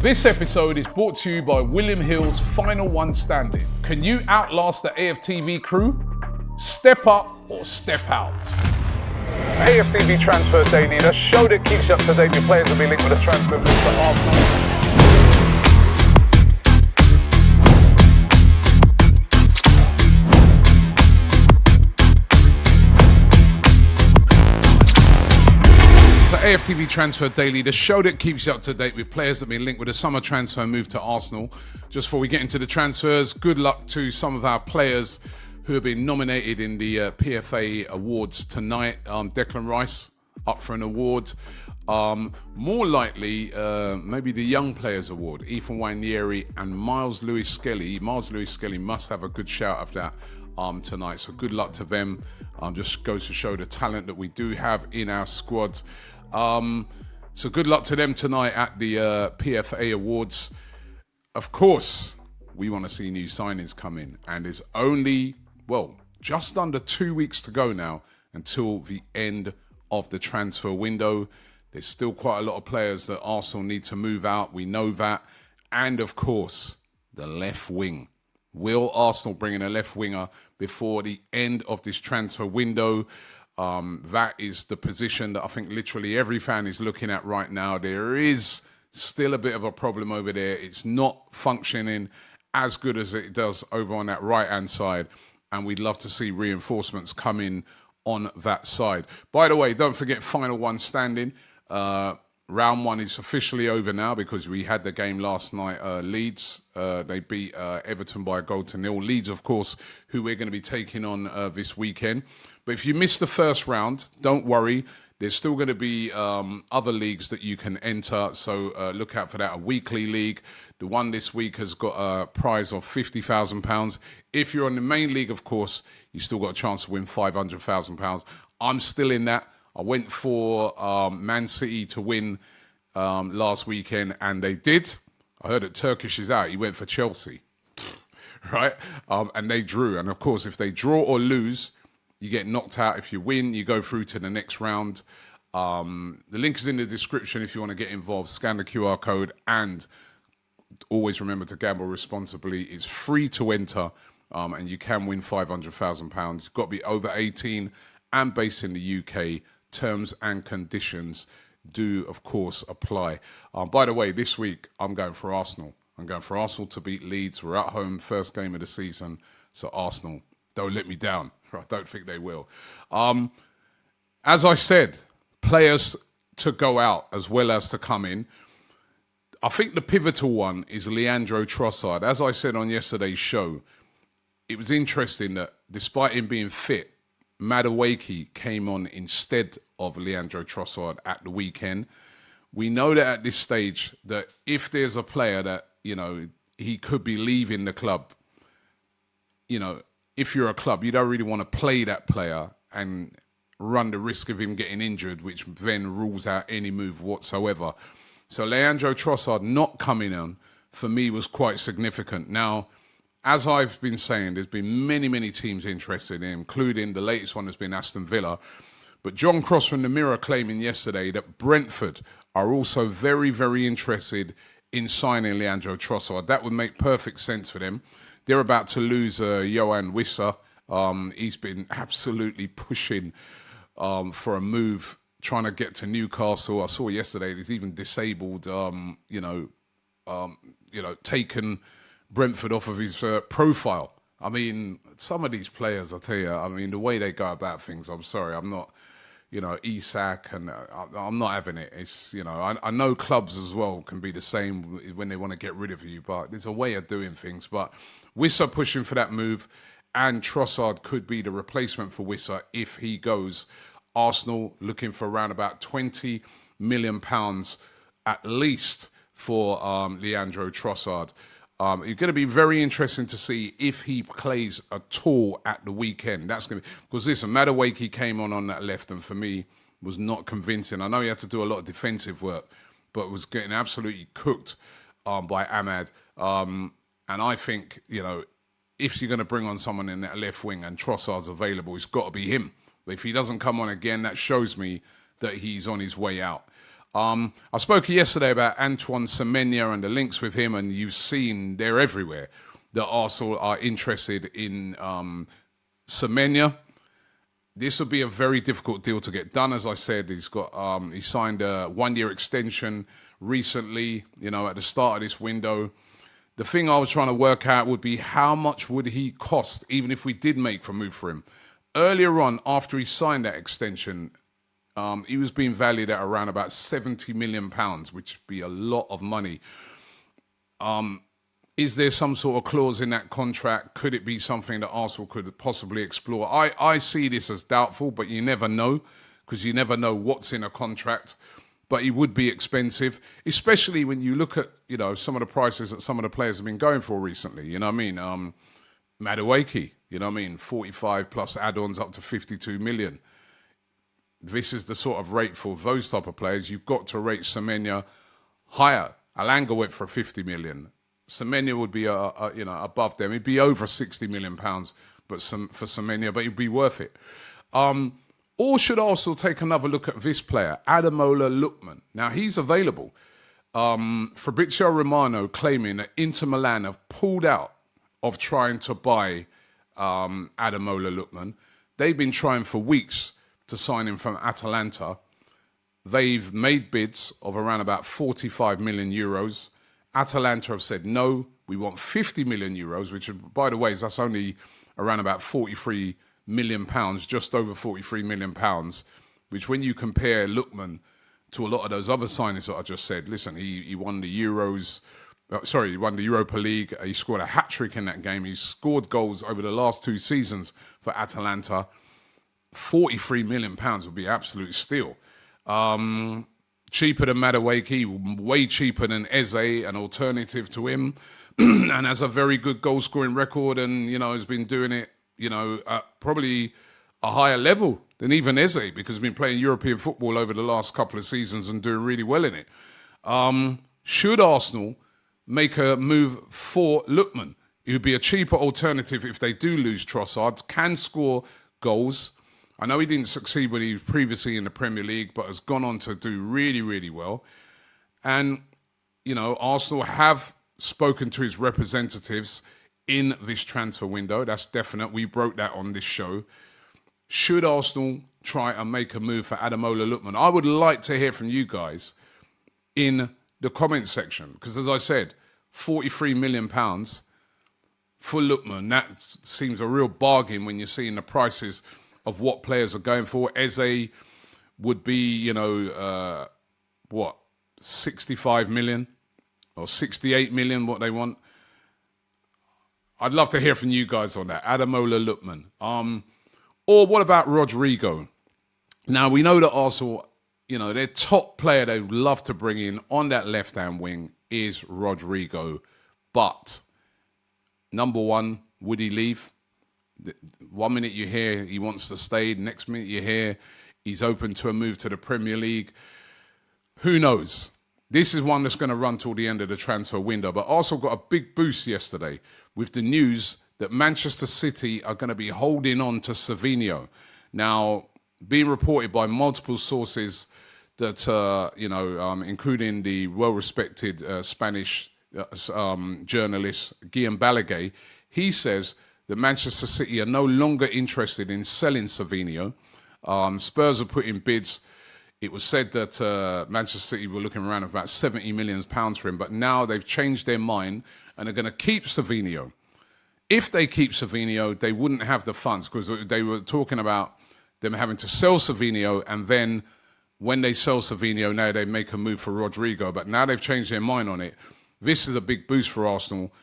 This episode is brought to you by William Hill's Final One Standing. Can you outlast the AFTV crew? Step up or step out. AFTV Transfer Daily, the show that keeps you up to date. Your players will be linked with a transfer move to Arsenal. AFTV Transfer Daily, the show that keeps you up to date with players that have been linked with a summer transfer move to Arsenal. Just before we get into the transfers, good luck to some of our players who have been nominated in the PFA Awards tonight. Declan Rice up for an award. More likely, maybe the Young Players Award. Ethan Wanieri and Miles Lewis-Skelly. Miles Lewis-Skelly must have a good shout of that tonight. So good luck to them. Just goes to show the talent that we do have in our squad. So good luck to them tonight at the PFA Awards. Of course, we want to see new signings come in, and there's only, just under 2 weeks to go now until the end of the transfer window. There's still quite a lot of players that Arsenal need to move out. We know that. And of course, the left wing. Will Arsenal bring in a left winger before the end of this transfer window? That is the position that I think literally every fan is looking at right now. There is still a bit of a problem over there. It's not functioning as good as it does over on that right-hand side. And we'd love to see reinforcements come in on that side. By the way, don't forget Final One Standing. Round one is officially over now because we had the game last night. Leeds, they beat Everton by a goal to nil. Leeds, of course, who we're going to be taking on this weekend. But if you missed the first round, don't worry. There's still going to be other leagues that you can enter. So look out for that. A weekly league. The one this week has got a prize of £50,000. If you're on the main league, of course, you still got a chance to win £500,000. I'm still in that. I went for Man City to win last weekend, and they did. I heard that Turkish is out. He went for Chelsea, right? And they drew. And, of course, if they draw or lose, you get knocked out. If you win, you go through to the next round. The link is in the description if you want to get involved. Scan the QR code, and always remember to gamble responsibly. It's free to enter, and you can win £500,000. You've got to be over 18 and based in the UK. Terms and conditions do, of course, apply. By the way, this week, I'm going for Arsenal. I'm going for Arsenal to beat Leeds. We're at home, first game of the season. So Arsenal, don't let me down. I don't think they will. As I said, players to go out as well as to come in. I think the pivotal one is Leandro Trossard. As I said on yesterday's show, it was interesting that despite him being fit, Madueke came on instead of Leandro Trossard at the weekend. We know that at this stage that if there's a player that, he could be leaving the club, if you're a club, you don't really want to play that player and run the risk of him getting injured, which then rules out any move whatsoever. So Leandro Trossard not coming on, for me, was quite significant. Now, as I've been saying, there's been many, many teams interested in him, including the latest one has been Aston Villa. But John Cross from the Mirror claiming yesterday that Brentford are also very, very interested in signing Leandro Trossard. That would make perfect sense for them. They're about to lose Johan Wissa. He's been absolutely pushing for a move, trying to get to Newcastle. I saw yesterday he's even disabled, taken Brentford off of his profile. I mean, some of these players, I tell you, the way they go about things, I'm sorry, I'm not, Isak, and I'm not having it. It's, I know clubs as well can be the same when they want to get rid of you, but there's a way of doing things. But Wissa pushing for that move, and Trossard could be the replacement for Wissa if he goes. Arsenal looking for around about £20 million at least for Leandro Trossard. It's going to be very interesting to see if he plays at all at the weekend. That's going to be, because listen, Madueke came on that left, and for me was not convincing. I know he had to do a lot of defensive work, but was getting absolutely cooked by Ahmad. And I think, if you're going to bring on someone in that left wing and Trossard's available, it's got to be him. But if he doesn't come on again, that shows me that he's on his way out. I spoke yesterday about Antoine Semenyo and the links with him, and you've seen they're everywhere that Arsenal are interested in Semenyo. This will be a very difficult deal to get done. As I said, he signed a 1-year extension recently, at the start of this window. The thing I was trying to work out would be how much would he cost, even if we did make a move for him. Earlier on, after he signed that extension, he was being valued at around about £70 million, which would be a lot of money. Is there some sort of clause in that contract? Could it be something that Arsenal could possibly explore? I see this as doubtful, but you never know, because you never know what's in a contract. But it would be expensive, especially when you look at, some of the prices that some of the players have been going for recently. You know what I mean? Madueke, 45 plus add-ons up to 52 million. This is the sort of rate for those type of players. You've got to rate Semenyo higher. Alanga went for 50 million. Semenyo would be, above them. It'd be over 60 million pounds, for Semenyo, but it'd be worth it. Or should Arsenal take another look at this player, Ademola Lookman? Now, he's available. Fabrizio Romano claiming that Inter Milan have pulled out of trying to buy Ademola Lookman. They've been trying for weeks to sign him from Atalanta. They've made bids of around about 45 million euros. Atalanta have said, no, we want 50 million euros, which, by the way, that's only around about 43 million pounds, just over 43 million pounds, which when you compare Lookman to a lot of those other signings that I just said, listen, he won the Euros, he won the Europa League. He scored a hat-trick in that game. He's scored goals over the last 2 seasons for Atalanta. 43 million pounds would be absolute steal. Cheaper than Madueke, way cheaper than Eze, an alternative to him, and has a very good goal-scoring record, and has been doing it, at probably a higher level than even Eze, because he's been playing European football over the last couple of seasons and doing really well in it. Should Arsenal make a move for Lookman? It would be a cheaper alternative if they do lose Trossard, can score goals. I know he didn't succeed when he was previously in the Premier League, but has gone on to do really, really well. And, Arsenal have spoken to his representatives in this transfer window. That's definite. We broke that on this show. Should Arsenal try and make a move for Ademola Lookman? I would like to hear from you guys in the comment section, because as I said, 43 million pounds for Lookman, that seems a real bargain when you're seeing the prices of what players are going for. Eze would be, 65 million or 68 million, what they want. I'd love to hear from you guys on that. Ademola Lookman. Or what about Rodrygo? Now, we know that Arsenal, their top player they would love to bring in on that left-hand wing is Rodrygo. But, number one, would he leave? 1 minute you hear he wants to stay, next minute you hear he's open to a move to the Premier League. Who knows? This is one that's going to run till the end of the transfer window. But Arsenal got a big boost yesterday with the news that Manchester City are going to be holding on to Savinho. Now, being reported by multiple sources that, including the well-respected Spanish journalist Guillaume Balaguer, he says that Manchester City are no longer interested in selling Savinho. Spurs are putting bids. It was said that Manchester City were looking around about £70 million for him, but now they've changed their mind and are going to keep Savinho. If they keep Savinho, they wouldn't have the funds, because they were talking about them having to sell Savinho, and then when they sell Savinho, now they make a move for Rodrygo. But now they've changed their mind on it. This is a big boost for Arsenal.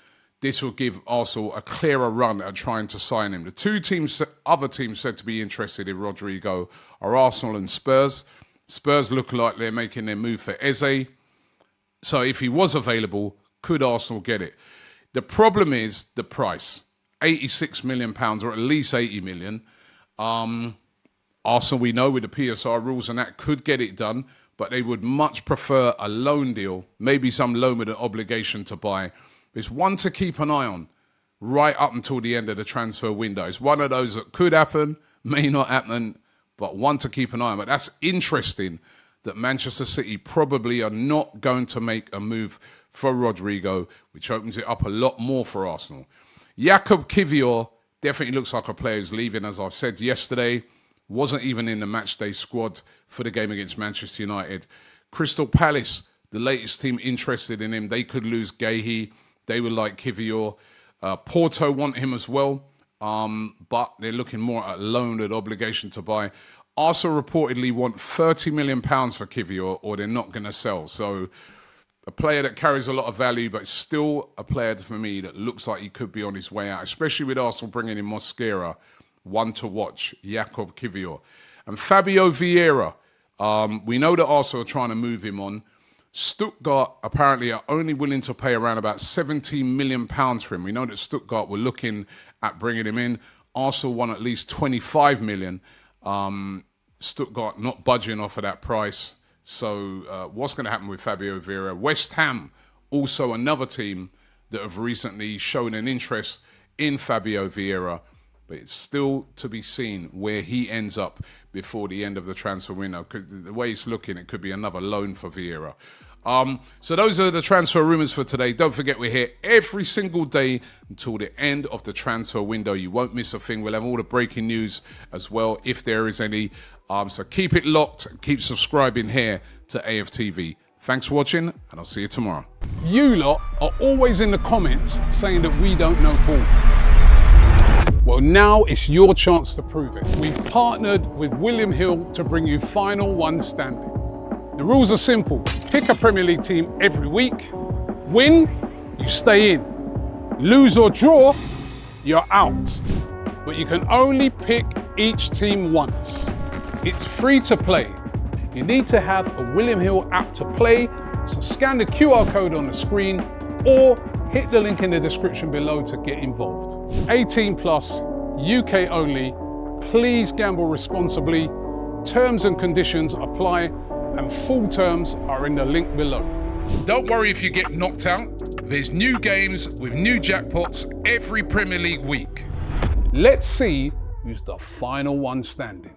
This will give Arsenal a clearer run at trying to sign him. The other teams said to be interested in Rodrygo are Arsenal and Spurs. Spurs look like they're making their move for Eze. So if he was available, could Arsenal get it? The problem is the price. £86 million, or at least 80 million. Arsenal, we know, with the PSR rules and that, could get it done, but they would much prefer a loan deal, maybe some loan with an obligation to buy. It's one to keep an eye on right up until the end of the transfer window. It's one of those that could happen, may not happen, but one to keep an eye on. But that's interesting that Manchester City probably are not going to make a move for Rodrygo, which opens it up a lot more for Arsenal. Jakub Kiwior definitely looks like a player who's leaving, as I've said yesterday. Wasn't even in the matchday squad for the game against Manchester United. Crystal Palace, the latest team interested in him. They could lose Guehi. They would like Kiwior. Porto want him as well, but they're looking more at loan at obligation to buy. Arsenal reportedly want £30 million for Kiwior, or they're not going to sell. So a player that carries a lot of value, but still a player for me that looks like he could be on his way out, especially with Arsenal bringing in Mosquera. One to watch, Jakub Kiwior. And Fabio Vieira, we know that Arsenal are trying to move him on. Stuttgart apparently are only willing to pay around about £17 million for him. We know that Stuttgart were looking at bringing him in. Arsenal won at least £25 million. Stuttgart not budging off of that price. So what's going to happen with Fabio Vieira? West Ham, also another team that have recently shown an interest in Fabio Vieira. But it's still to be seen where he ends up before the end of the transfer window. The way it's looking, it could be another loan for Vieira. So those are the transfer rumours for today. Don't forget, we're here every single day until the end of the transfer window. You won't miss a thing. We'll have all the breaking news as well, if there is any. So keep it locked. Keep subscribing here to AFTV. Thanks for watching, and I'll see you tomorrow. You lot are always in the comments saying that we don't know ball. Well, now it's your chance to prove it. We've partnered with William Hill to bring you Final One Standing. The rules are simple. Pick a Premier League team every week. Win, you stay in. Lose or draw, you're out. But you can only pick each team once. It's free to play. You need to have a William Hill app to play, so scan the QR code on the screen or hit the link in the description below to get involved. 18 plus, UK only. Please gamble responsibly. Terms and conditions apply, and full terms are in the link below. Don't worry if you get knocked out. There's new games with new jackpots every Premier League week. Let's see who's the final one standing.